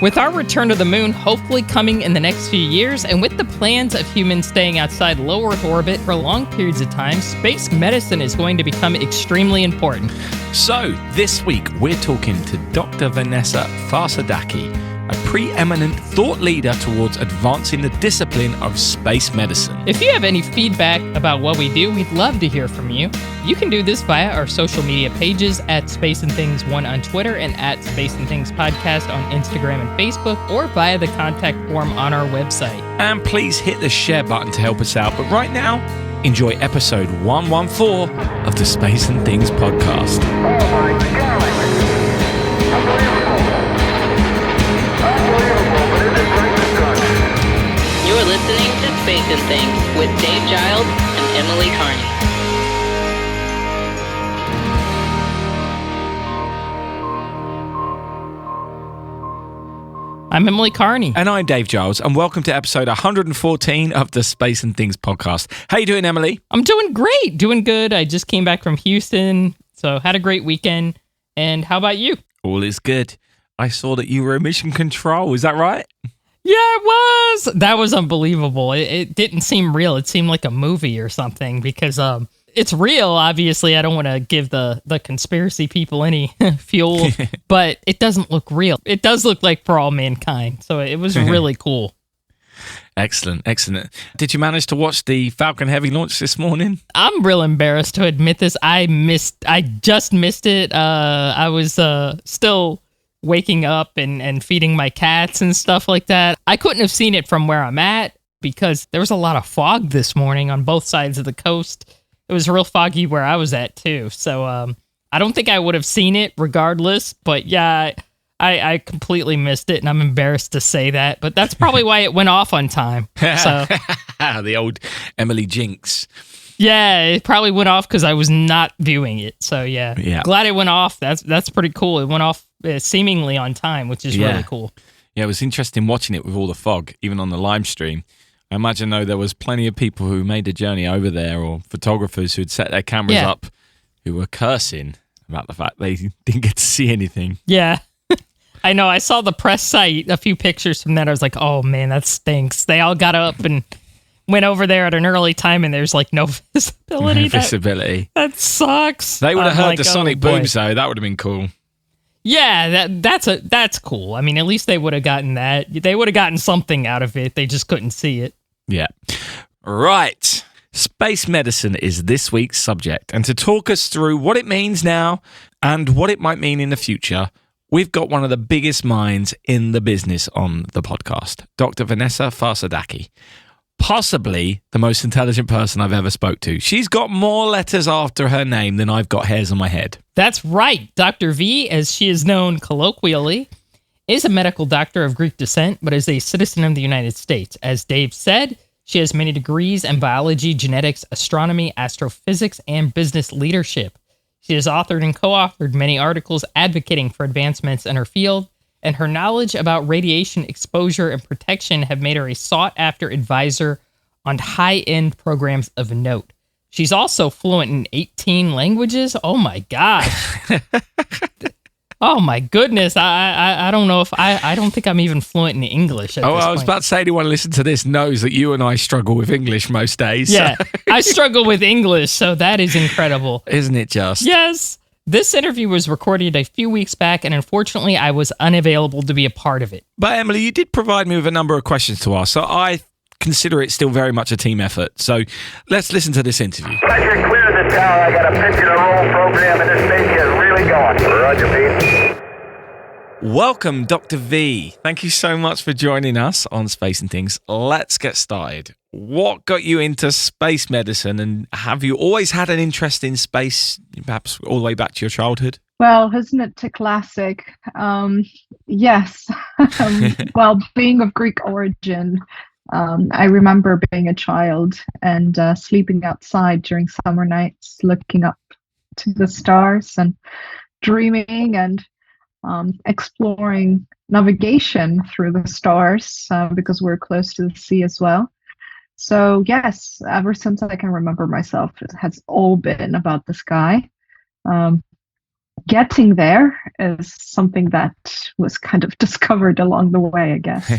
With our return to the moon hopefully coming in the next few years, and with the plans of humans staying outside low Earth orbit for long periods of time, space medicine is going to become extremely important. So, this week we're talking to Dr. Vanessa Farsadaki, a preeminent thought leader towards advancing the discipline of space medicine. If you have any feedback about what we do, we'd love to hear from you. You can do this via our social media pages at Space and Things 1 on Twitter and at Space and Things Podcast on Instagram and Facebook, or via the contact form on our website. And please hit the share button to help us out. But right now, enjoy episode 114 of the Space and Things Podcast. Oh my God! Unbelievable! Unbelievable, but it is right to touch. You are listening to Space and Things with Dave Giles and Emily Carney. I'm Emily Carney. And I'm Dave Giles, and welcome to episode 114 of the Space and Things Podcast. How you doing, Emily? I'm doing great, doing good. I just came back from Houston, so had a great weekend. And how about you? All is good. I saw that you were in mission control. Is that right? Yeah, it was. That was unbelievable. It didn't seem real. It seemed like a movie or something because it's real. Obviously, I don't want to give the conspiracy people any fuel, but it doesn't look real. It does look like For All Mankind. So it was really cool. Excellent. Did you manage to watch the Falcon Heavy launch this morning? I'm real embarrassed to admit this. I just missed it. I was still waking up and feeding my cats and stuff like that. I couldn't have seen it from where I'm at because there was a lot of fog this morning on both sides of the coast. It was real foggy where I was at too. So I don't think I would have seen it regardless, but yeah, I completely missed it and I'm embarrassed to say that, but that's probably why it went off on time. So the old Emily jinx. Yeah, it probably went off because I was not viewing it. So yeah. Glad it went off. That's pretty cool. It went off seemingly on time, which is really cool. Yeah, it was interesting watching it with all the fog, even on the live stream. I imagine, though, there was plenty of people who made the journey over there, or photographers who'd set their cameras up, who were cursing about the fact they didn't get to see anything. Yeah, I know. I saw the press site, a few pictures from that. I was like, oh man, that stinks. They all got up and went over there at an early time, and there's like no visibility. That sucks. They would have heard the sonic booms, though. That would have been cool. Yeah, that's cool. I mean, at least they would have gotten that. They would have gotten something out of it. They just couldn't see it. Yeah. Right. Space medicine is this week's subject. And to talk us through what it means now and what it might mean in the future, we've got one of the biggest minds in the business on the podcast, Dr. Vanessa Farsadaki. Possibly the most intelligent person I've ever spoke to. She's got more letters after her name than I've got hairs on my head. That's right. Dr. V, as she is known colloquially, is a medical doctor of Greek descent, but is a citizen of the United States. As Dave said, she has many degrees in biology, genetics, astronomy, astrophysics, and business leadership. She has authored and co-authored many articles advocating for advancements in her field, and her knowledge about radiation exposure and protection have made her a sought-after advisor on high-end programs of note. She's also fluent in 18 languages. Oh my gosh. Oh my goodness. I don't know if I don't think I'm even fluent in English at this I was point. about to say, anyone listening to this knows that you and I struggle with English most days. Yeah, I struggle with English, so that is incredible. Isn't it just? Yes. This interview was recorded a few weeks back, and unfortunately, I was unavailable to be a part of it. But Emily, you did provide me with a number of questions to ask, so I consider it still very much a team effort. So let's listen to this interview. Pleasure, clear the tower. I got a pitch and a roll program, and this thing is really going. Roger, Pete. Welcome, Dr. V. Thank you so much for joining us on Space and Things. Let's get started. What got you into space medicine, and have you always had an interest in space, perhaps all the way back to your childhood? Well, isn't it a classic? Yes. Well, being of Greek origin, I remember being a child and sleeping outside during summer nights, looking up to the stars and dreaming and exploring navigation through the stars because we're close to the sea as well. So yes, ever since I can remember myself, it has all been about the sky. getting there is something that was kind of discovered along the way, I guess.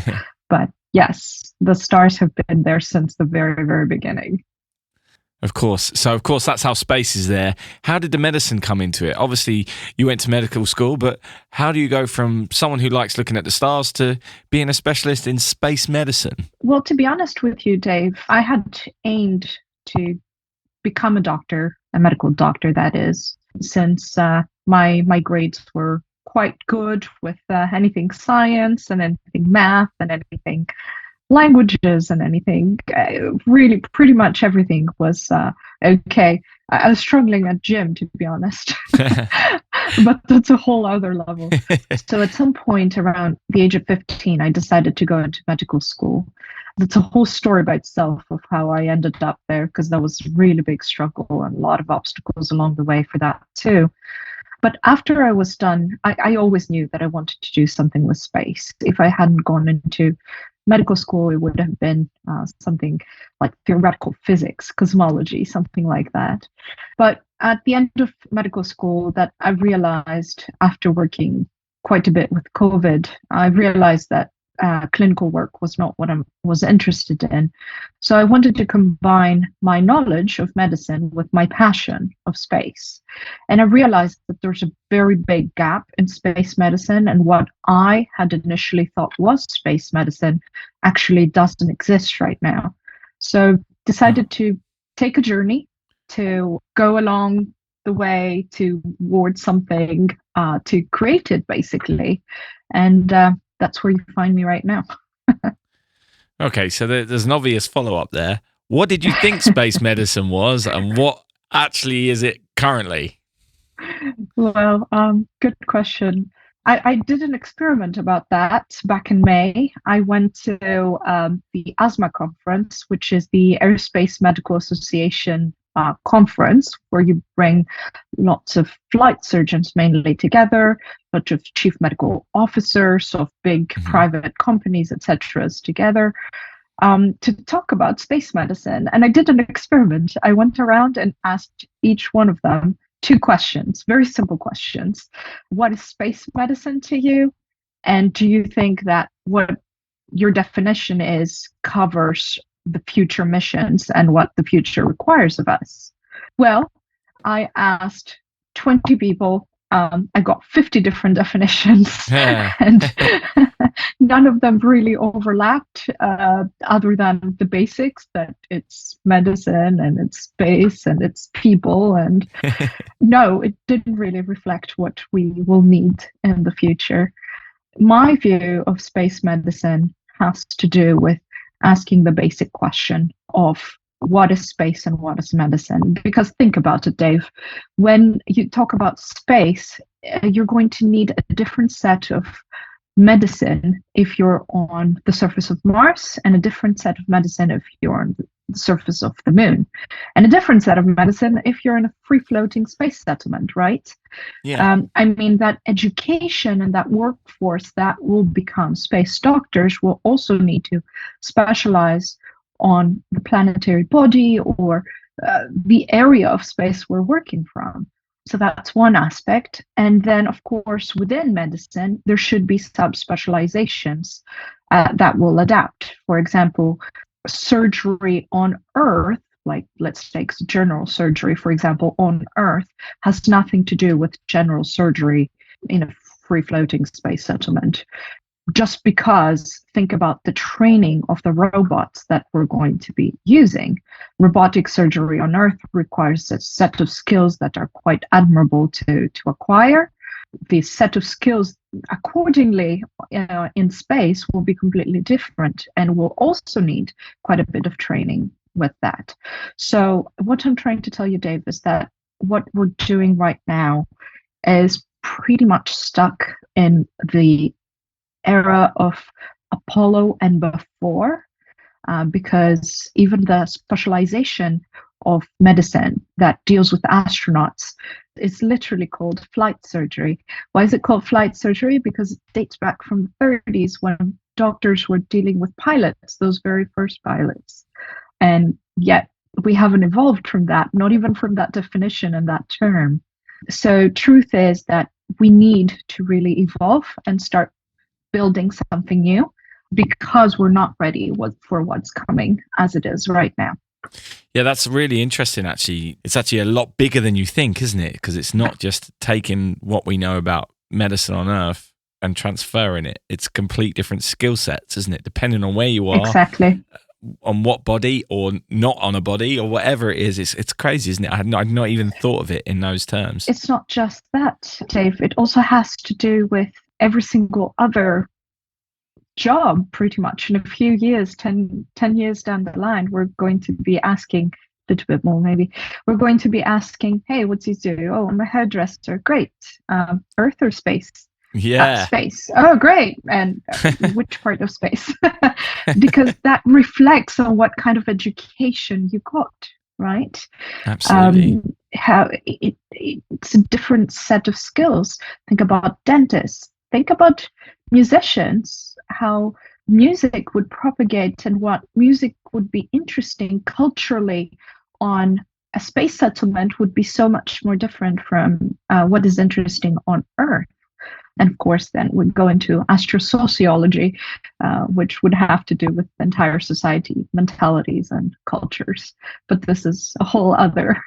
But yes, the stars have been there since the very, very beginning. Of course. So, of course, that's how space is there. How did the medicine come into it? Obviously, you went to medical school, but how do you go from someone who likes looking at the stars to being a specialist in space medicine? Well, to be honest with you, Dave, I had aimed to become a doctor, a medical doctor, that is, since my grades were quite good with anything science and anything math and anything languages and anything. Really, pretty much everything was okay. I was struggling at gym, to be honest, but that's a whole other level. So at some point around the age of 15, I decided to go into medical school. That's a whole story by itself of how I ended up there, because that was a really big struggle and a lot of obstacles along the way for that too. But after I was done, I always knew that I wanted to do something with space. If I hadn't gone into medical school, it would have been something like theoretical physics, cosmology, something like that. But at the end of medical school, that I realized after working quite a bit with COVID, I realized that clinical work was not what I was interested in. So I wanted to combine my knowledge of medicine with my passion of space. And I realized that there's a very big gap in space medicine, and what I had initially thought was space medicine actually doesn't exist right now. So decided to take a journey to go along the way towards something, to create it basically. And that's where you find me right now. Okay, so there's an obvious follow-up there. What did you think space medicine was, and what actually is it currently? Well, good question. I did an experiment about that back in May. I went to the ASMA conference, which is the Aerospace Medical Association conference, where you bring lots of flight surgeons mainly together, lots of chief medical officers of big private companies, etc., together to talk about space medicine. And I did an experiment. I went around and asked each one of them 2 questions, very simple questions. What is space medicine to you? And do you think that what your definition is covers the future missions and what the future requires of us? Well, I asked 20 people. I got 50 different definitions, and none of them really overlapped, other than the basics, that it's medicine and it's space and it's people. And no, it didn't really reflect what we will need in the future. My view of space medicine has to do with asking the basic question of what is space and what is medicine. Because think about it, Dave, when you talk about space, you're going to need a different set of medicine if you're on the surface of Mars, and a different set of medicine if you're on the surface of the moon, and a different set of medicine if you're in a free-floating space settlement, right? Yeah. I mean, that education and that workforce that will become space doctors will also need to specialize on the planetary body or the area of space we're working from. So that's one aspect. And then, of course, within medicine, there should be subspecializations that will adapt. For example, surgery on Earth, like let's take general surgery, for example, on Earth, has nothing to do with general surgery in a free-floating space settlement. Just because, think about the training of the robots that we're going to be using. Robotic surgery on Earth requires a set of skills that are quite admirable to acquire. The set of skills accordingly in space will be completely different, and will also need quite a bit of training with that. So what I'm trying to tell you, Dave, is that what we're doing right now is pretty much stuck in the era of Apollo and before, because even the specialization of medicine that deals with astronauts is literally called flight surgery. Why is it called flight surgery? Because it dates back from the 30s when doctors were dealing with pilots, those very first pilots. And yet we haven't evolved from that, not even from that definition and that term. So truth is that we need to really evolve and start building something new because we're not ready for what's coming as it is right now. Yeah, that's really interesting, actually. It's actually a lot bigger than you think, isn't it? Because it's not just taking what we know about medicine on Earth and transferring it. It's complete different skill sets, isn't it? Depending on where you are. Exactly. On what body or not on a body or whatever it is. It's crazy, isn't it? I'd not even thought of it in those terms. It's not just that, Dave. It also has to do with every single other job, pretty much. In a few years, 10 years down the line, we're going to be asking a little bit more, maybe. We're going to be asking, hey, what's he do? Oh, I'm a hairdresser. Great. Earth or space? Yeah. Space. Oh, great. And which part of space? Because that reflects on what kind of education you got, right? Absolutely. How it's a different set of skills. Think about dentists. Think about musicians, how music would propagate and what music would be interesting culturally on a space settlement would be so much more different from what is interesting on Earth. And of course, then we'd go into astrosociology, which would have to do with entire society, mentalities, and cultures. But this is a whole other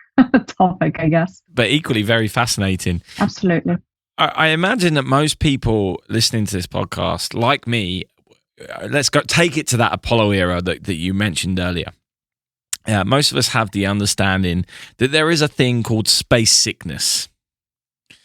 topic, I guess. But equally very fascinating. Absolutely. I imagine that most people listening to this podcast, like me, let's go take it to that Apollo era that you mentioned earlier. Most of us have the understanding that there is a thing called space sickness.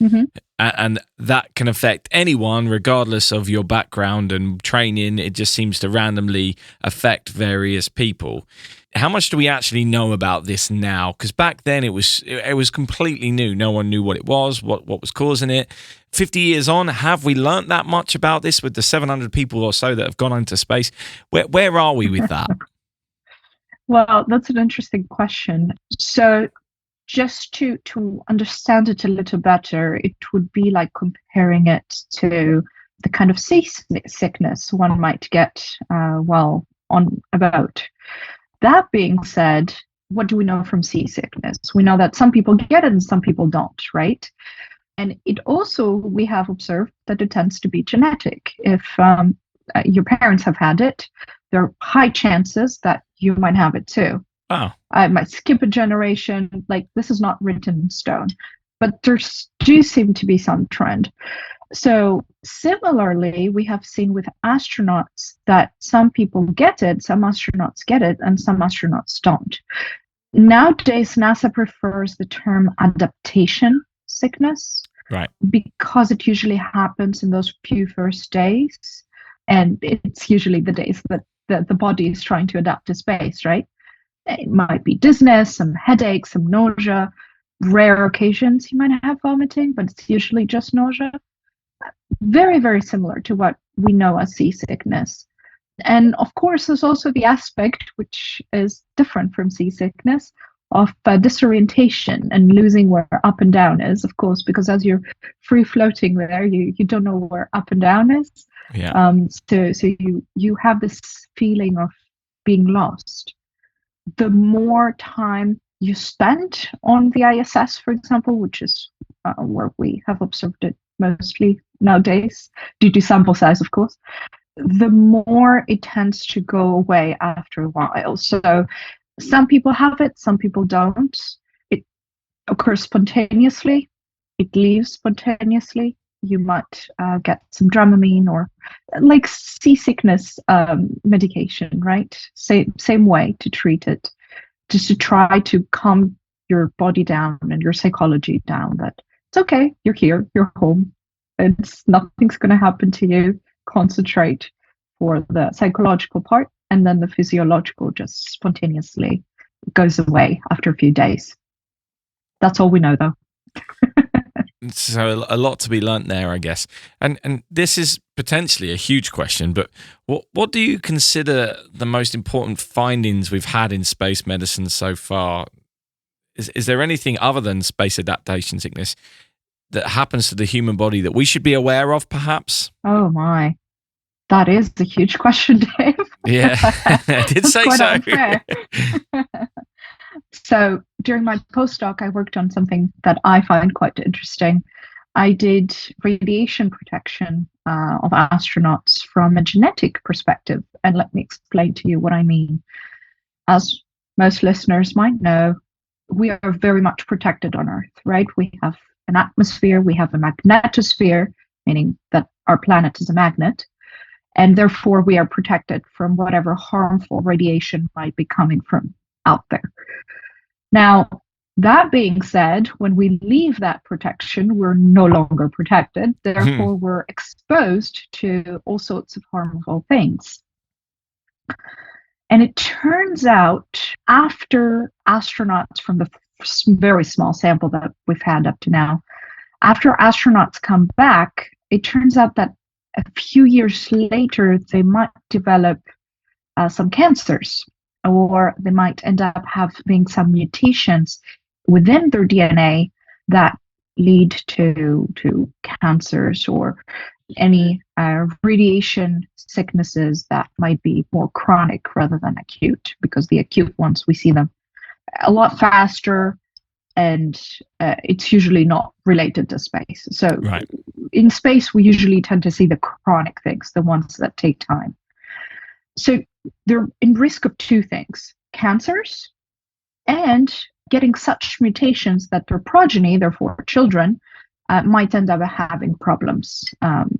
Mm-hmm. And that can affect anyone, regardless of your background and training. It just seems to randomly affect various people. How much do we actually know about this now? Because back then it was completely new. No one knew what it was, what was causing it. 50 years on, have we learnt that much about this with the 700 people or so that have gone into space? Where are we with that? Well, that's an interesting question. So just to understand it a little better, it would be like comparing it to the kind of seasickness one might get while on a boat. That being said, what do we know from seasickness? We know that some people get it and some people don't, right? And it also, we have observed that it tends to be genetic. If your parents have had it, there are high chances that you might have it too. Oh. I might skip a generation. Like, this is not written in stone, but there do seem to be some trend. So similarly, we have seen with astronauts that some people get it, some astronauts get it, and some astronauts don't. Nowadays, NASA prefers the term adaptation sickness, right? Because it usually happens in those few first days, and it's usually the days that the body is trying to adapt to space, right? It might be dizziness, some headaches, some nausea. Rare occasions you might have vomiting, but it's usually just nausea. Very, very similar to what we know as seasickness. And of course, there's also the aspect, which is different from seasickness, of disorientation and losing where up and down is, of course, because as you're free floating there, you don't know where up and down is. Yeah. So you have this feeling of being lost. The more time you spend on the ISS, for example, which is where we have observed it mostly nowadays, due to sample size, of course, the more it tends to go away after a while. So some people have it, some people don't. It occurs spontaneously, it leaves spontaneously. You might get some Dramamine or like seasickness medication, right? Same way to treat it, just to try to calm your body down and your psychology down, that it's okay, you're here, you're home, nothing's going to happen to you. Concentrate for the psychological part, and then the physiological just spontaneously goes away after a few days. That's all we know, though. So a lot to be learnt there, I guess. And this is potentially a huge question, but what do you consider the most important findings we've had in space medicine so far? Is there anything other than space adaptation sickness that happens to the human body that we should be aware of, perhaps? Oh my, that is a huge question, Dave. Yeah, I did say so. So during my postdoc, I worked on something that I find quite interesting. I did radiation protection of astronauts from a genetic perspective. And let me explain to you what I mean. As most listeners might know, we are very much protected on Earth, right? We have an atmosphere, we have a magnetosphere, meaning that our planet is a magnet, and therefore we are protected from whatever harmful radiation might be coming from out there. Now, that being said, when we leave that protection, we're no longer protected. Therefore, we're exposed to all sorts of harmful things. And it turns out, after astronauts from the very small sample that we've had up to now, after astronauts come back, it turns out that a few years later, they might develop some cancers, or they might end up having some mutations within their DNA that lead to cancers or any radiation sicknesses that might be more chronic rather than acute, because the acute ones, we see them a lot faster, and it's usually not related to space. So Right. in space, we usually tend to see the chronic things, the ones that take time. So they're in risk of two things: cancers and getting such mutations that their progeny, therefore children, might end up having problems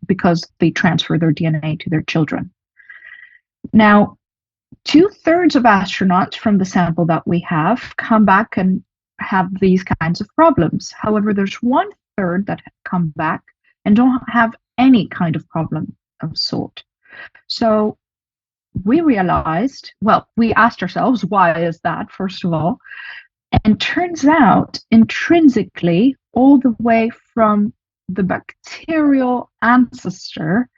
because they transfer their DNA to their children. Now, 2/3 of astronauts from the sample that we have come back and have these kinds of problems. However, there's 1/3 that come back and don't have any kind of problem of sort. So we realized, well, we asked ourselves, why is that, first of all? And turns out, intrinsically, all the way from the bacterial ancestor,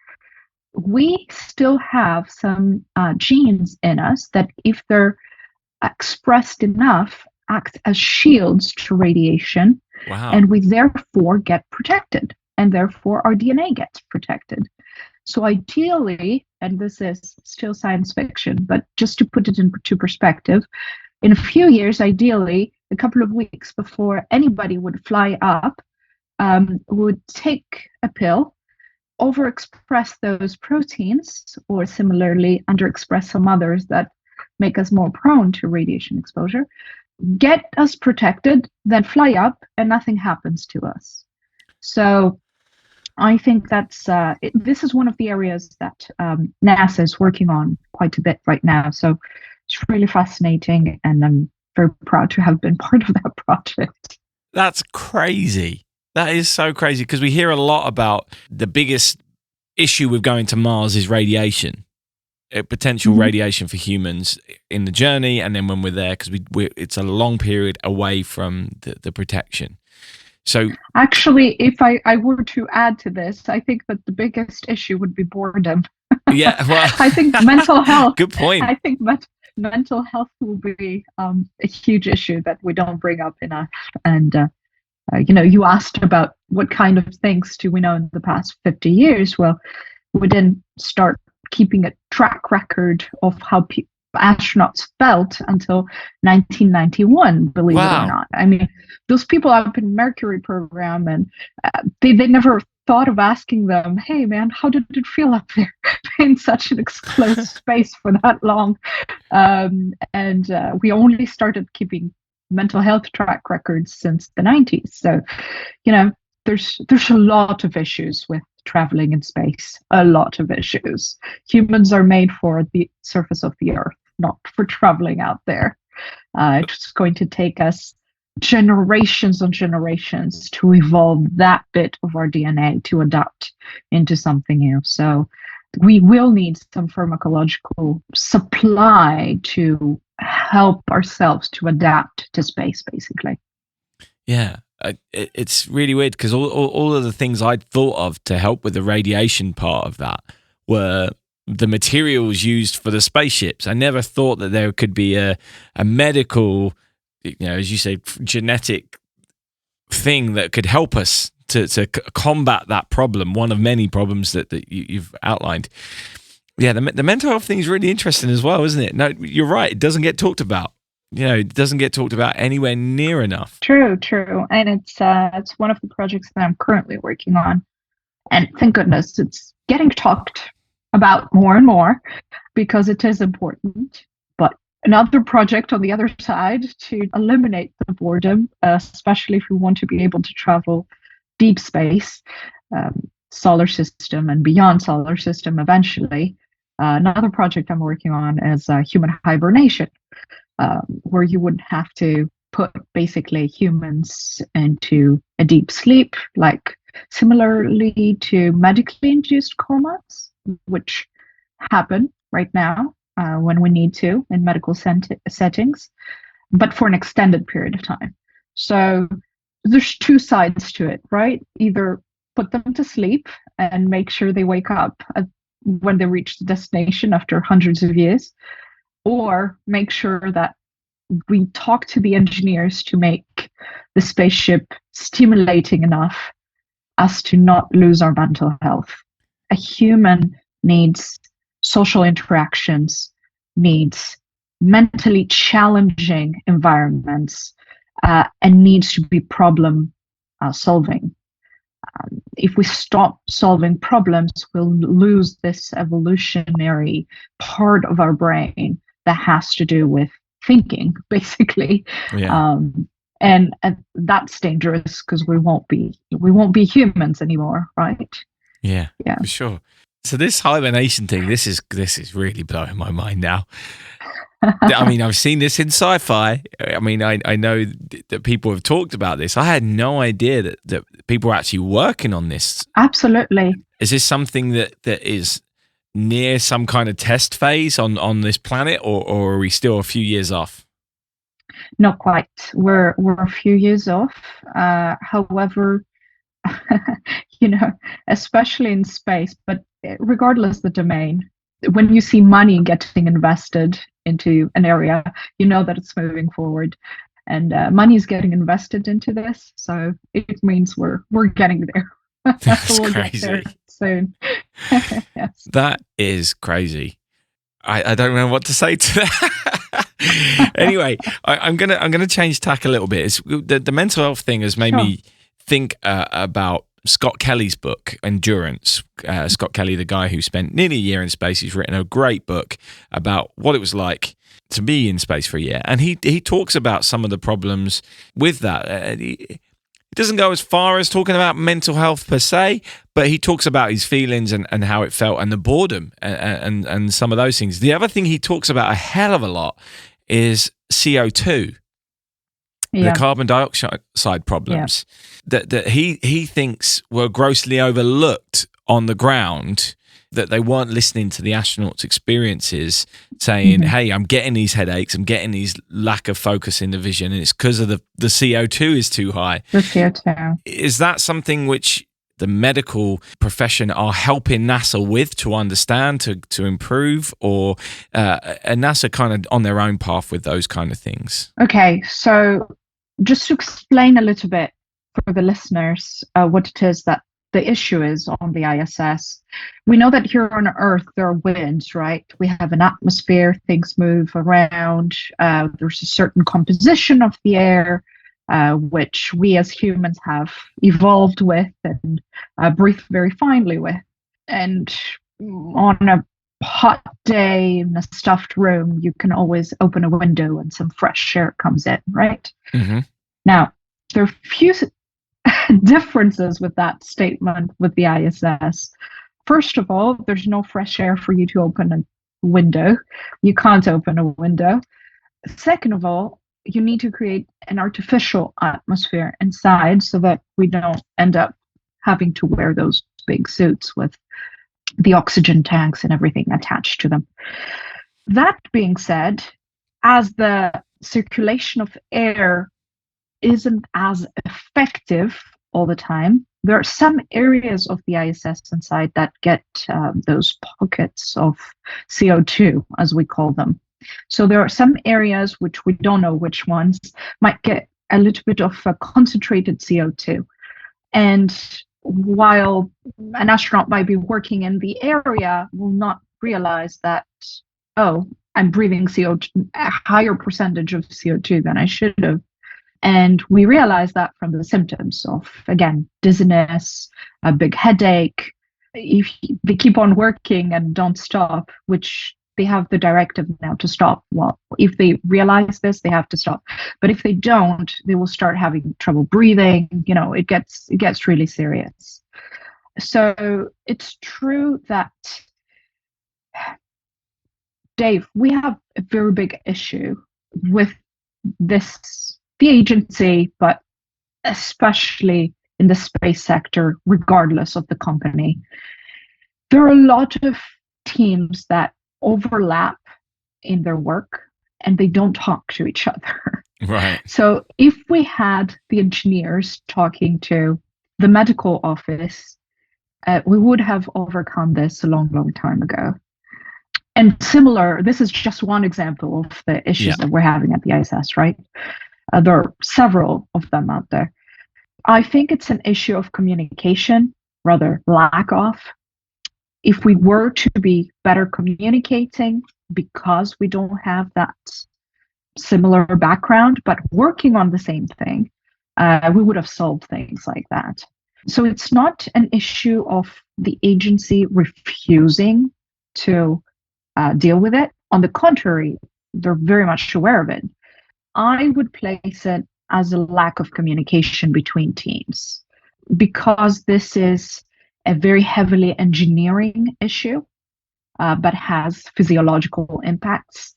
we still have some genes in us that, if they're expressed enough, act as shields to radiation. Wow. And we therefore get protected, and therefore our DNA gets protected. So ideally, and this is still science fiction, but just to put it into perspective, in a few years, ideally, a couple of weeks before anybody would fly up, would take a pill, overexpress those proteins, or similarly underexpress some others that make us more prone to radiation exposure, get us protected, then fly up, and nothing happens to us. So I think that's this is one of the areas that NASA is working on quite a bit right now. So it's really fascinating, and I'm very proud to have been part of that project. That's crazy. That is so crazy, because we hear a lot about the biggest issue with going to Mars is radiation, potential radiation for humans in the journey, and then when we're there, because it's a long period away from the protection. So actually, if I were to add to this, I think that the biggest issue would be boredom. Yeah, well, I think mental health. Good point. I think mental health will be a huge issue that we don't bring up enough. And you asked about what kind of things do we know in the past 50 years. Well, we didn't start keeping a track record of how astronauts felt until 1991, believe it or not. I mean, those people up in Mercury program, and they never thought of asking them, hey man, how did it feel up there in such an enclosed space for that long? And we only started keeping mental health track records since the 90s. So, there's a lot of issues with traveling in space, a lot of issues. Humans are made for the surface of the Earth, not for traveling out there. It's going to take us generations and generations to evolve that bit of our DNA to adapt into something new. So we will need some pharmacological supply to help ourselves to adapt to space, basically. Yeah, it's really weird, because all of the things I'd thought of to help with the radiation part of that were the materials used for the spaceships. I never thought that there could be a medical, as you say, genetic thing that could help us to combat that problem, one of many problems that you've outlined. Yeah, the mental health thing is really interesting as well, isn't it? No, you're right. It doesn't get talked about it doesn't get talked about anywhere near enough. True, true. And it's one of the projects that I'm currently working on. And thank goodness it's getting talked about more and more because it is important. But another project on the other side to eliminate the boredom, especially if we want to be able to travel deep space, solar system and beyond solar system eventually. Another project I'm working on is human hibernation, where you wouldn't have to put basically humans into a deep sleep, like similarly to medically induced comas, which happen right now when we need to in medical settings, but for an extended period of time. So there's two sides to it, right? Either put them to sleep and make sure they wake up when they reach the destination after hundreds of years, or make sure that we talk to the engineers to make the spaceship stimulating enough as to not lose our mental health. A human needs social interactions, needs mentally challenging environments, and needs to be problem solving. If we stop solving problems, we'll lose this evolutionary part of our brain that has to do with thinking, basically. Yeah. And that's dangerous because we won't be humans anymore, right? Yeah, Yeah, for sure. So this hibernation thing, this is really blowing my mind now. I mean, I've seen this in sci-fi. I mean, I know that people have talked about this. I had no idea that people are actually working on this. Absolutely. Is this something that is near some kind of test phase on this planet, or are we still a few years off? Not quite. We're a few years off. However, especially in space, but regardless the domain, when you see money getting invested into an area, you know that it's moving forward, and money is getting invested into this, so it means we're getting there. That's We'll crazy. get there soon. Yes. That is crazy. I don't know what to say to that. Anyway, I'm gonna change tack a little bit. It's, the mental health thing has made me think about Scott Kelly's book, Endurance. Scott Kelly, the guy who spent nearly a year in space, he's written a great book about what it was like to be in space for a year. And he talks about some of the problems with that. He doesn't go as far as talking about mental health per se, but he talks about his feelings and how it felt and the boredom and some of those things. The other thing he talks about a hell of a lot is CO2. The carbon dioxide problems that he thinks were grossly overlooked on the ground, that they weren't listening to the astronauts' experiences, saying, hey, I'm getting these headaches, I'm getting these lack of focus in the vision, and it's because of the CO2 is too high. The CO2. Is that something which the medical profession are helping NASA with to understand, to improve, or are NASA kind of on their own path with those kind of things? Okay, so just to explain a little bit for the listeners what it is that the issue is on the ISS. We know that here on Earth there are winds, right? We have an atmosphere, things move around. There's a certain composition of the air, which we as humans have evolved with and breathe very finely with. And on a hot day in a stuffed room, you can always open a window and some fresh air comes in, right? Mm-hmm. Now, there are few differences with that statement with the ISS. First of all, there's no fresh air for you to open a window. You can't open a window. Second of all, you need to create an artificial atmosphere inside so that we don't end up having to wear those big suits with the oxygen tanks and everything attached to them. That being said, as the circulation of air isn't as effective all the time, there are some areas of the ISS inside that get those pockets of CO2, as we call them. So there are some areas, which we don't know which ones, might get a little bit of a concentrated CO2. And while an astronaut might be working in the area, will not realize that, oh, I'm breathing CO2, a higher percentage of CO2 than I should have. And we realized that from the symptoms of, again, dizziness, a big headache. If they keep on working and don't stop, which they have the directive now to stop. Well, if they realize this, they have to stop. But if they don't, they will start having trouble breathing. It gets really serious. So it's true that, Dave, we have a very big issue with this, the agency, but especially in the space sector, regardless of the company. There are a lot of teams that overlap in their work and they don't talk to each other. Right. So if we had the engineers talking to the medical office, we would have overcome this a long, long time ago. And similar, this is just one example of the issues that we're having at the ISS, right? There are several of them out there. I think it's an issue of communication, rather lack of. If we were to be better communicating, because we don't have that similar background, but working on the same thing, we would have solved things like that. So it's not an issue of the agency refusing to deal with it. On the contrary, they're very much aware of it. I would place it as a lack of communication between teams, because this is a very heavily engineering issue, but has physiological impacts.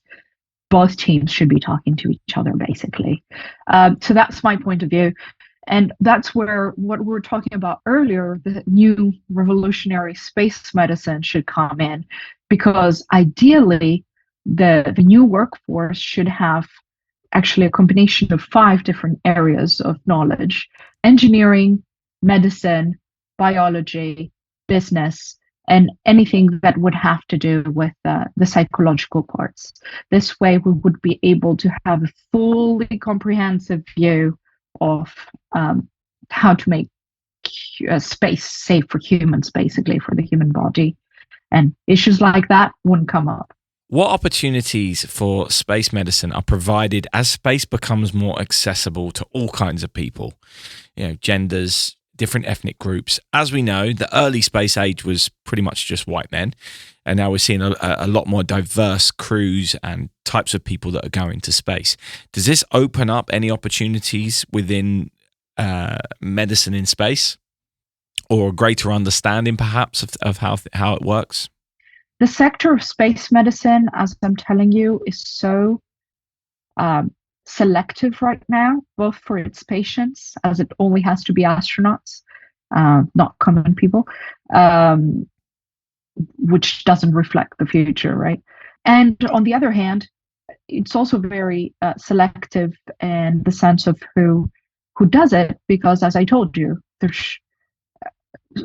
Both teams should be talking to each other, basically. So that's my point of view. And that's where what we were talking about earlier, the new revolutionary space medicine should come in, because ideally, the new workforce should have actually a combination of 5 different areas of knowledge: engineering, medicine, biology, business, and anything that would have to do with the psychological parts. This way, we would be able to have a fully comprehensive view of how to make space safe for humans, basically, for the human body. And issues like that wouldn't come up. What opportunities for space medicine are provided as space becomes more accessible to all kinds of people? Genders, different ethnic groups. As we know, the early space age was pretty much just white men. And now we're seeing a lot more diverse crews and types of people that are going to space. Does this open up any opportunities within medicine in space, or a greater understanding perhaps of how it works? The sector of space medicine, as I'm telling you, is so selective right now, both for its patients, as it only has to be astronauts, not common people, which doesn't reflect the future, right? And on the other hand, it's also very selective in the sense of who does it, because as I told you, there's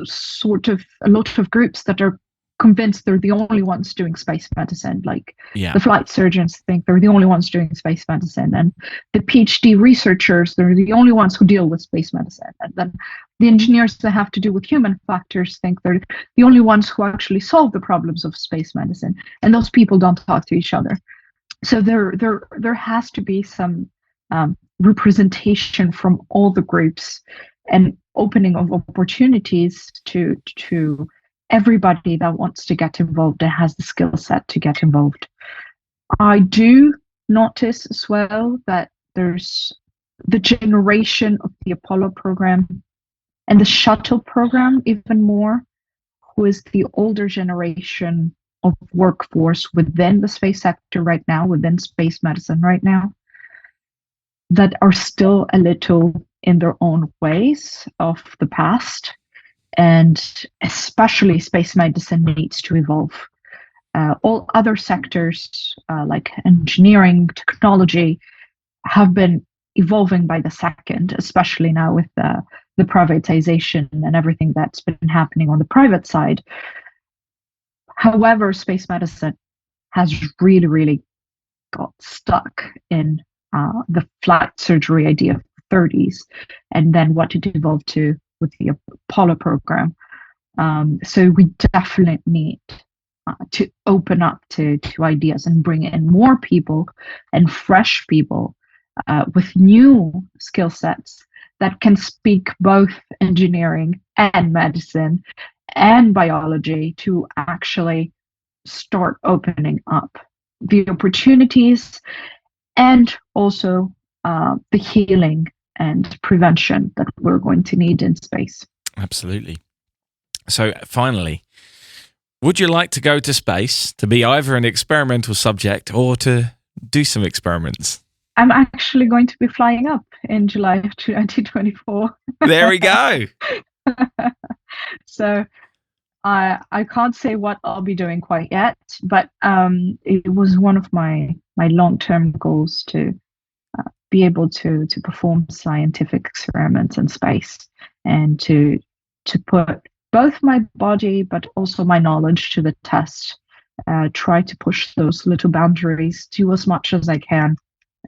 sort of a lot of groups that are convinced they're the only ones doing space medicine. Like the flight surgeons think they're the only ones doing space medicine, and the PhD researchers, they're the only ones who deal with space medicine. And then the engineers that have to do with human factors think they're the only ones who actually solve the problems of space medicine. And those people don't talk to each other. So there has to be some representation from all the groups and opening of opportunities to everybody that wants to get involved and has the skill set to get involved. I do notice as well that there's the generation of the Apollo program and the shuttle program even more, who is the older generation of workforce within the space sector right now, within space medicine right now, that are still a little in their own ways of the past. And especially space medicine needs to evolve. All other sectors, like engineering, technology, have been evolving by the second, especially now with the privatization and everything that's been happening on the private side. However, space medicine has really, really got stuck in the flight surgery idea of the 30s, and then what it evolved to with the Apollo program. So we definitely need to open up to ideas and bring in more people and fresh people with new skill sets that can speak both engineering and medicine and biology to actually start opening up the opportunities and also the healing and prevention that we're going to need in space. Absolutely. So finally, would you like to go to space to be either an experimental subject or to do some experiments? I'm actually going to be flying up in July of 2024. There we go. So I can't say what I'll be doing quite yet, but it was one of my long-term goals to be able to perform scientific experiments in space and to put both my body but also my knowledge to the test. Try to push those little boundaries, do as much as I can,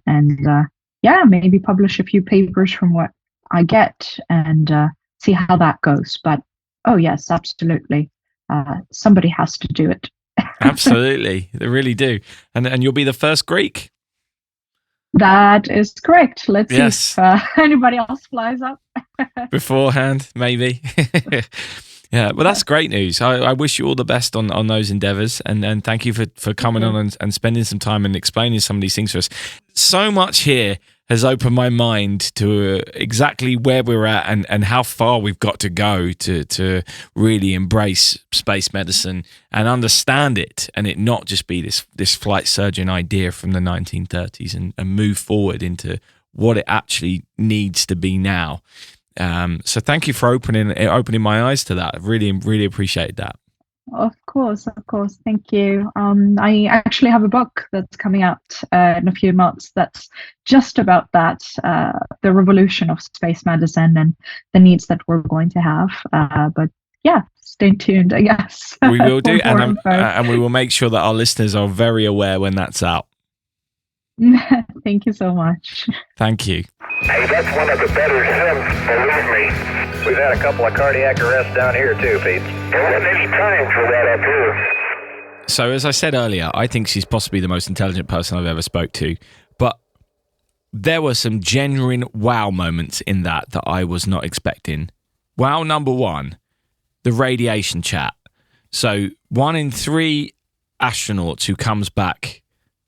and maybe publish a few papers from what I get and see how that goes. But oh yes, absolutely, somebody has to do it. Absolutely, they really do, and you'll be the first Greek. That is correct. Let's Yes. see if anybody else flies up. Beforehand, maybe. Yeah, well, that's great news. I wish you all the best on those endeavors, and thank you for coming on and spending some time and explaining some of these things for us. So much here has opened my mind to exactly where we're at and how far we've got to go to really embrace space medicine and understand it, and it not just be this flight surgeon idea from the 1930s and move forward into what it actually needs to be now. So thank you for opening my eyes to that. I really, really appreciate that. Of course. Thank you. I actually have a book that's coming out in a few months that's just about that, the revolution of space medicine and the needs that we're going to have. But yeah, stay tuned, I guess. We will do, and we will make sure that our listeners are very aware when that's out. Thank you so much. Thank you. Hey, that's one of the better sims, believe me. We've had a couple of cardiac arrests down here too, Pete. There wasn't any time for that up here. So as I said earlier, I think she's possibly the most intelligent person I've ever spoke to, but there were some genuine wow moments in that I was not expecting. Wow number one, the radiation chat. So 1 in 3 astronauts who comes back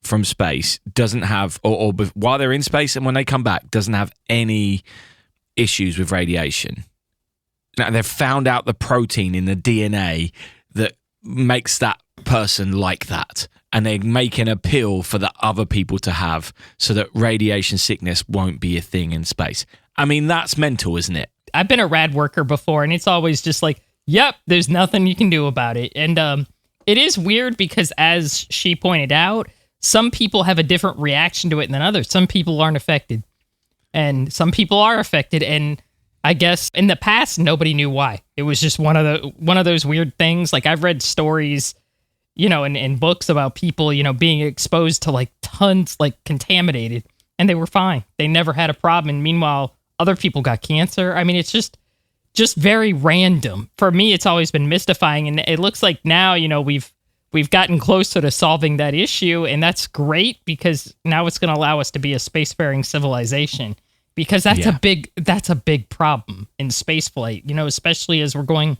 from space doesn't have, or while they're in space and when they come back, doesn't have any issues with radiation. Now, they've found out the protein in the DNA that makes that person like that. And they make an appeal for the other people to have so that radiation sickness won't be a thing in space. I mean, that's mental, isn't it? I've been a rad worker before, and it's always just like, yep, there's nothing you can do about it. And it is weird because, as she pointed out, some people have a different reaction to it than others. Some people aren't affected, and some people are affected. And I guess in the past, nobody knew why. It was just one of those weird things. Like, I've read stories, in books about people, being exposed to like tons, like contaminated, and they were fine. They never had a problem. And meanwhile, other people got cancer. I mean, it's just very random. For me, it's always been mystifying, and it looks like now, we've gotten closer to solving that issue, and that's great because now it's going to allow us to be a spacefaring civilization, because that's a big problem in spaceflight, especially as we're going,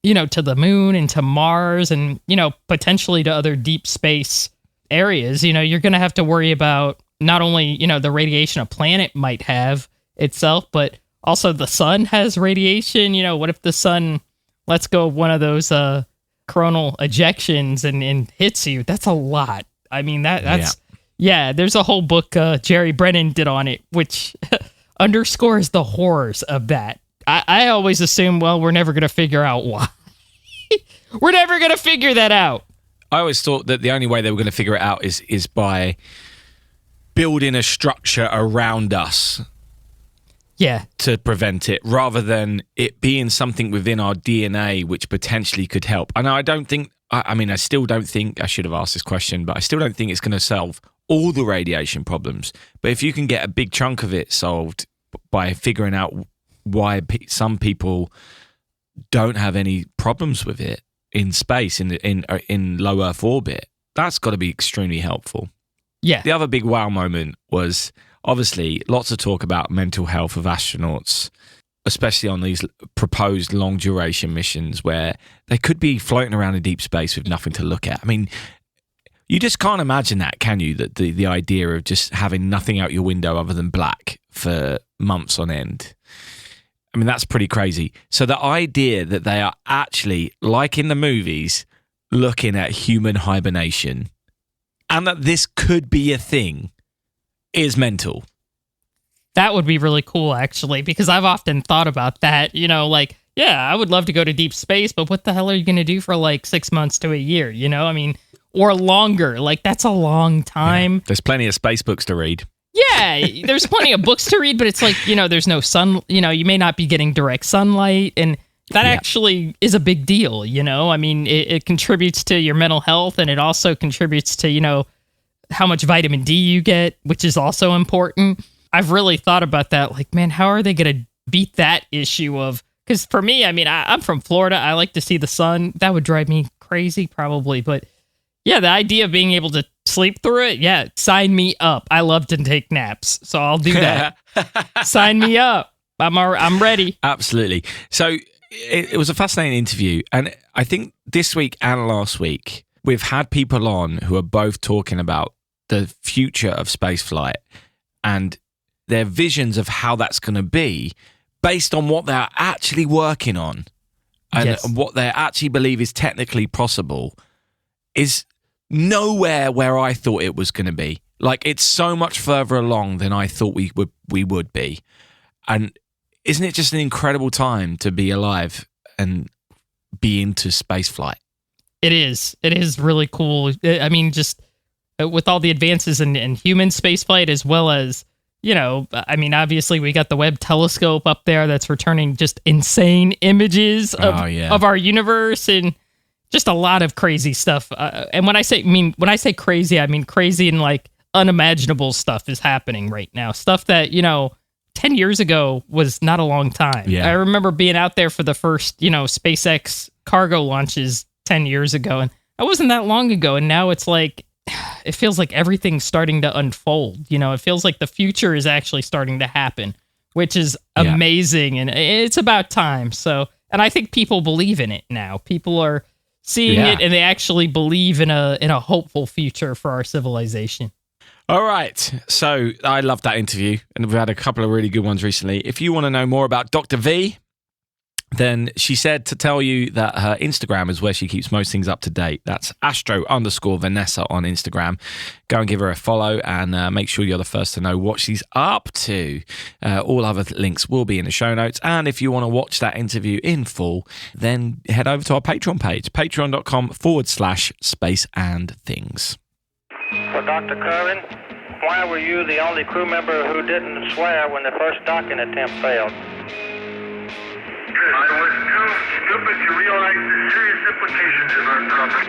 to the moon and to Mars and, potentially to other deep space areas. You're going to have to worry about not only, the radiation a planet might have itself, but also the sun has radiation. What if the sun lets go of one of those coronal ejections and hits you? That's a lot. I mean, that's there's a whole book Jerry Brennan did on it, which underscores the horrors of that. I always assume, well, we're never going to figure out why. We're never going to figure that out. I always thought that the only way they were going to figure it out is by building a structure around us. Yeah. To prevent it, rather than it being something within our DNA which potentially could help. And I still don't think, I should have asked this question, but I still don't think it's going to solve all the radiation problems. But if you can get a big chunk of it solved by figuring out why some people don't have any problems with it, in space, in low Earth orbit. That's got to be extremely helpful. Yeah. The other big wow moment was obviously lots of talk about mental health of astronauts, especially on these proposed long duration missions where they could be floating around in deep space with nothing to look at. I mean, you just can't imagine that, can you? That the idea of just having nothing out your window other than black for months on end. I mean, that's pretty crazy. So the idea that they are actually, like in the movies, looking at human hibernation and that this could be a thing is mental. That would be really cool, actually, because I've often thought about that. You know, like, yeah, I would love to go to deep space, but what the hell are you going to do for like 6 months to a year? You know, I mean, or longer. Like, that's a long time. Yeah. There's plenty of space books to read. Yeah, there's plenty of books to read, but it's like, you know, there's no sun, you know, you may not be getting direct sunlight, and that actually is a big deal, you know? I mean, it contributes to your mental health, and it also contributes to, you know, how much vitamin D you get, which is also important. I've really thought about that, like, man, how are they going to beat that issue of, because for me, I mean, I'm from Florida, I like to see the sun. That would drive me crazy, probably, but yeah, the idea of being able to sleep through it, yeah, sign me up. I love to take naps, so I'll do that. Sign me up. I'm ready. Absolutely. So it was a fascinating interview, and I think this week and last week we've had people on who are both talking about the future of spaceflight and their visions of how that's going to be based on what they're actually working on and what they actually believe is technically possible is nowhere where I thought it was going to be. Like, it's so much further along than I thought we would be. And isn't it just an incredible time to be alive and be into spaceflight? It is. It is really cool. I mean, just with all the advances in human spaceflight, as well as, you know, I mean, obviously we got the Webb telescope up there that's returning just insane images of our universe, and just a lot of crazy stuff. And when I say crazy, I mean crazy and like unimaginable stuff is happening right now. Stuff that, you know, 10 years ago was not a long time. Yeah. I remember being out there for the first, you know, SpaceX cargo launches 10 years ago, and that wasn't that long ago. And now it's like, it feels like everything's starting to unfold. You know, it feels like the future is actually starting to happen, which is amazing. And it's about time. So, and I think people believe in it now. People are seeing it, and they actually believe in a hopeful future for our civilization. All right. So I loved that interview, and we've had a couple of really good ones recently. If you want to know more about Dr. V, then she said to tell you that her Instagram is where she keeps most things up to date. That's astro_Vanessa on Instagram. Go and give her a follow, and make sure you're the first to know what she's up to. All other links will be in the show notes. And if you want to watch that interview in full, then head over to our Patreon page, patreon.com/space and things. For Dr. Curran, why were you the only crew member who didn't swear when the first docking attempt failed? I was too stupid to realize the serious implications of our problem.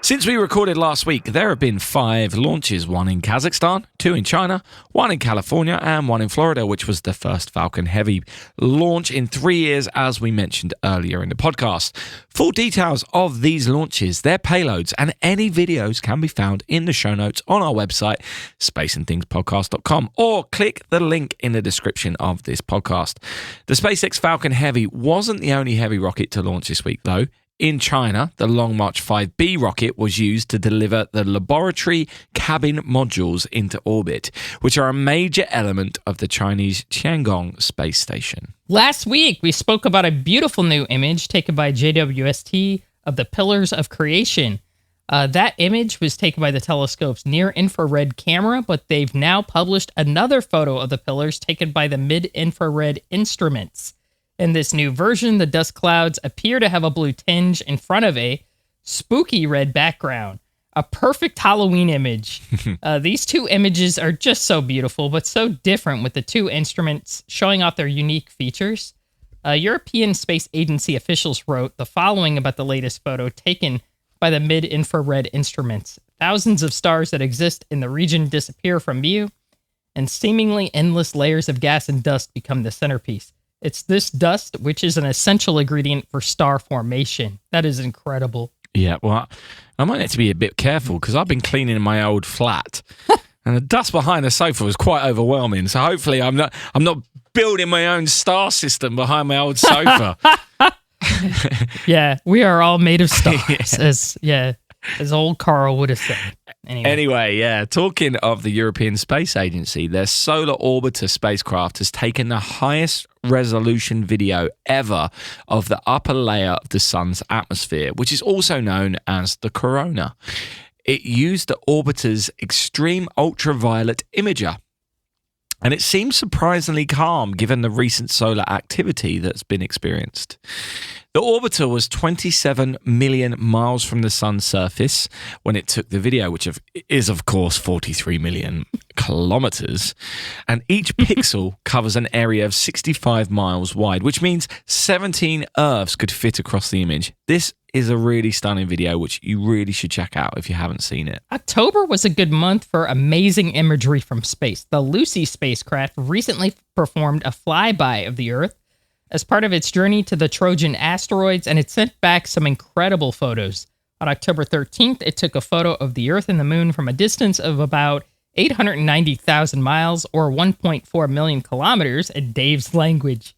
Since we recorded last week, there have been 5 launches, 1 in Kazakhstan, 2 in China, 1 in California, and 1 in Florida, which was the first Falcon Heavy launch in 3 years, as we mentioned earlier in the podcast. Full details of these launches, their payloads, and any videos can be found in the show notes on our website, spaceandthingspodcast.com, or click the link in the description of this podcast. The SpaceX Falcon Heavy wasn't the only heavy rocket to launch this week, though. In China, the Long March 5B rocket was used to deliver the laboratory cabin modules into orbit, which are a major element of the Chinese Tiangong space station. Last week, we spoke about a beautiful new image taken by JWST of the Pillars of Creation. That image was taken by the telescope's near-infrared camera, but they've now published another photo of the pillars taken by the mid-infrared instruments. In this new version, the dust clouds appear to have a blue tinge in front of a spooky red background. A perfect Halloween image. These two images are just so beautiful, but so different, with the two instruments showing off their unique features. European Space Agency officials wrote the following about the latest photo taken by the mid-infrared instruments. Thousands of stars that exist in the region disappear from view, and seemingly endless layers of gas and dust become the centerpiece. It's this dust, which is an essential ingredient for star formation. That is incredible. Yeah, well, I might need to be a bit careful because I've been cleaning my old flat, and the dust behind the sofa was quite overwhelming. So hopefully, I'm not building my own star system behind my old sofa. Yeah, we are all made of stars, as old Carl would have said. Anyway, yeah, talking of the European Space Agency, their Solar Orbiter spacecraft has taken the highest resolution video ever of the upper layer of the sun's atmosphere, which is also known as the corona. It used the orbiter's extreme ultraviolet imager, and it seems surprisingly calm given the recent solar activity that's been experienced. The orbiter was 27 million miles from the sun's surface when it took the video, which is, of course, 43 million kilometers. And each pixel covers an area of 65 miles wide, which means 17 Earths could fit across the image. This is a really stunning video, which you really should check out if you haven't seen it. October was a good month for amazing imagery from space. The Lucy spacecraft recently performed a flyby of the Earth as part of its journey to the Trojan asteroids, and it sent back some incredible photos. On October 13th, it took a photo of the Earth and the Moon from a distance of about 890,000 miles, or 1.4 million kilometers in Dave's language.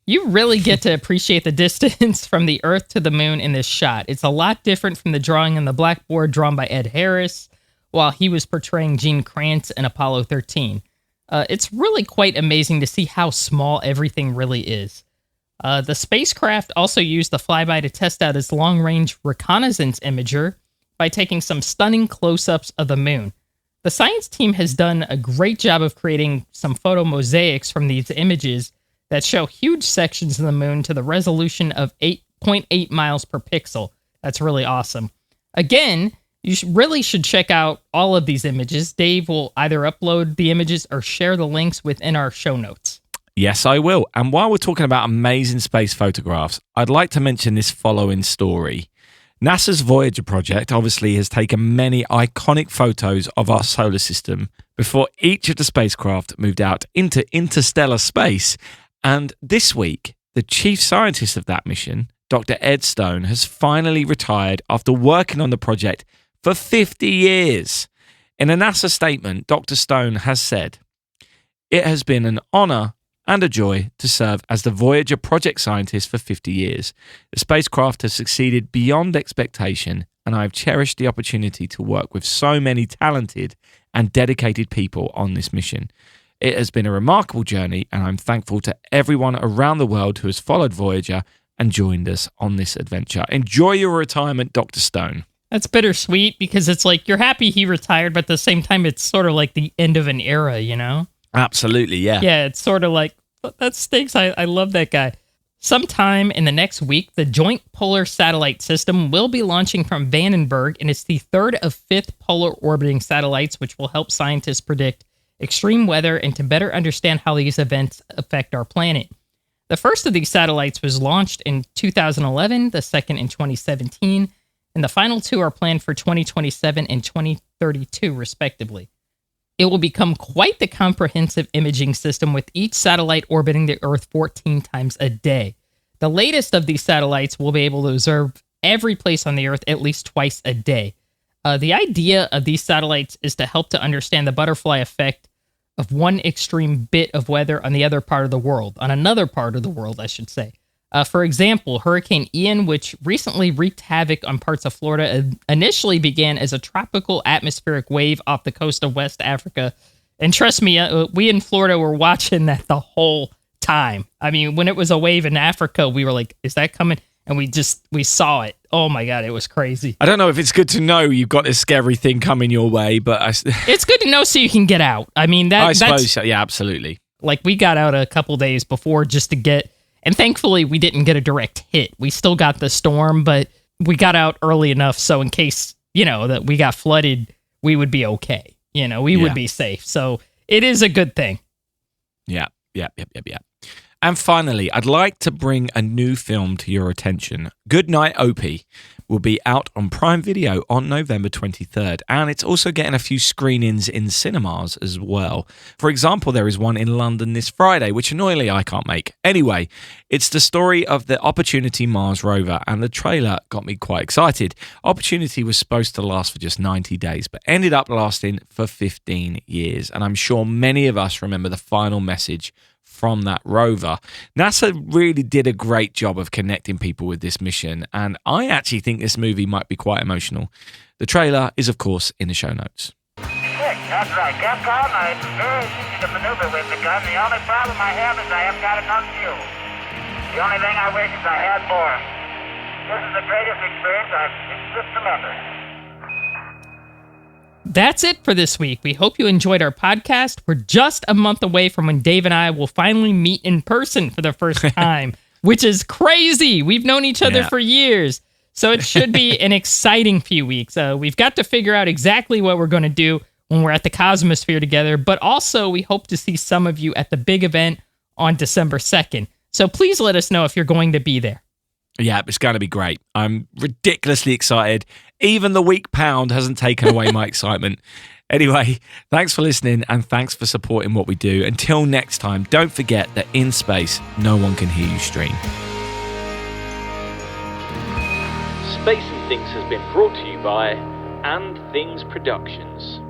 You really get to appreciate the distance from the Earth to the Moon in this shot. It's a lot different from the drawing on the blackboard drawn by Ed Harris while he was portraying Gene Kranz in Apollo 13. It's really quite amazing to see how small everything really is. The spacecraft also used the flyby to test out its long-range reconnaissance imager by taking some stunning close-ups of the Moon. The science team has done a great job of creating some photo mosaics from these images that show huge sections of the Moon to the resolution of 8.8 miles per pixel. That's really awesome. Again, you really should check out all of these images. Dave will either upload the images or share the links within our show notes. Yes, I will. And while we're talking about amazing space photographs, I'd like to mention this following story. NASA's Voyager project obviously has taken many iconic photos of our solar system before each of the spacecraft moved out into interstellar space. And this week, the chief scientist of that mission, Dr. Ed Stone, has finally retired after working on the project for 50 years. In a NASA statement, Dr. Stone has said, "It has been an honor and a joy to serve as the Voyager project scientist for 50 years. The spacecraft has succeeded beyond expectation, and I have cherished the opportunity to work with so many talented and dedicated people on this mission. It has been a remarkable journey, and I'm thankful to everyone around the world who has followed Voyager and joined us on this adventure." Enjoy your retirement, Dr. Stone. That's bittersweet because it's like you're happy he retired, but at the same time, it's sort of like the end of an era, you know? Absolutely, yeah. Yeah, it's sort of like, that stinks. I love that guy. Sometime in the next week, the Joint Polar Satellite System will be launching from Vandenberg, and it's the third of 5 polar orbiting satellites, which will help scientists predict extreme weather and to better understand how these events affect our planet. The first of these satellites was launched in 2011, the second in 2017, and the final 2 are planned for 2027 and 2032, respectively. It will become quite the comprehensive imaging system, with each satellite orbiting the Earth 14 times a day. The latest of these satellites will be able to observe every place on the Earth at least twice a day. The idea of these satellites is to help to understand the butterfly effect of one extreme bit of weather on the other part of the world, on another part of the world, I should say. For example, Hurricane Ian, which recently wreaked havoc on parts of Florida, initially began as a tropical atmospheric wave off the coast of West Africa. And trust me, we in Florida were watching that the whole time. I mean, when it was a wave in Africa, we were like, is that coming? And we saw it. Oh my God, it was crazy. I don't know if it's good to know you've got this scary thing coming your way, but it's good to know so you can get out. I mean, I suppose so. Yeah, absolutely. Like, we got out a couple days before just to get, and thankfully we didn't get a direct hit. We still got the storm, but we got out early enough so in case, that we got flooded, we would be okay. We would be safe. So it is a good thing. Yeah. And finally, I'd like to bring a new film to your attention. Good Night, Opie will be out on Prime Video on November 23rd, and it's also getting a few screenings in cinemas as well. For example, there is one in London this Friday, which annoyingly I can't make. Anyway, it's the story of the Opportunity Mars rover, and the trailer got me quite excited. Opportunity was supposed to last for just 90 days, but ended up lasting for 15 years, and I'm sure many of us remember the final message from that rover. NASA really did a great job of connecting people with this mission, and I actually think this movie might be quite emotional. The trailer is, of course, in the show notes. That's right. Capcom, it's very easy to maneuver with the gun. The only problem I have is I haven't got enough fuel. The only thing I wish is I had more. This is the greatest experience I've just remembered. That's it for this week. We hope you enjoyed our podcast. We're just a month away from when Dave and I will finally meet in person for the first time, which is crazy. We've known each other for years, so it should be an exciting few weeks. We've got to figure out exactly what we're going to do when we're at the Cosmosphere together, but also we hope to see some of you at the big event on December 2nd. So please let us know if you're going to be there. Yeah, it's going to be great. I'm ridiculously excited. Even the weak pound hasn't taken away my excitement. Anyway, thanks for listening and thanks for supporting what we do. Until next time, don't forget that in space, no one can hear you stream. Space and Things has been brought to you by And Things Productions.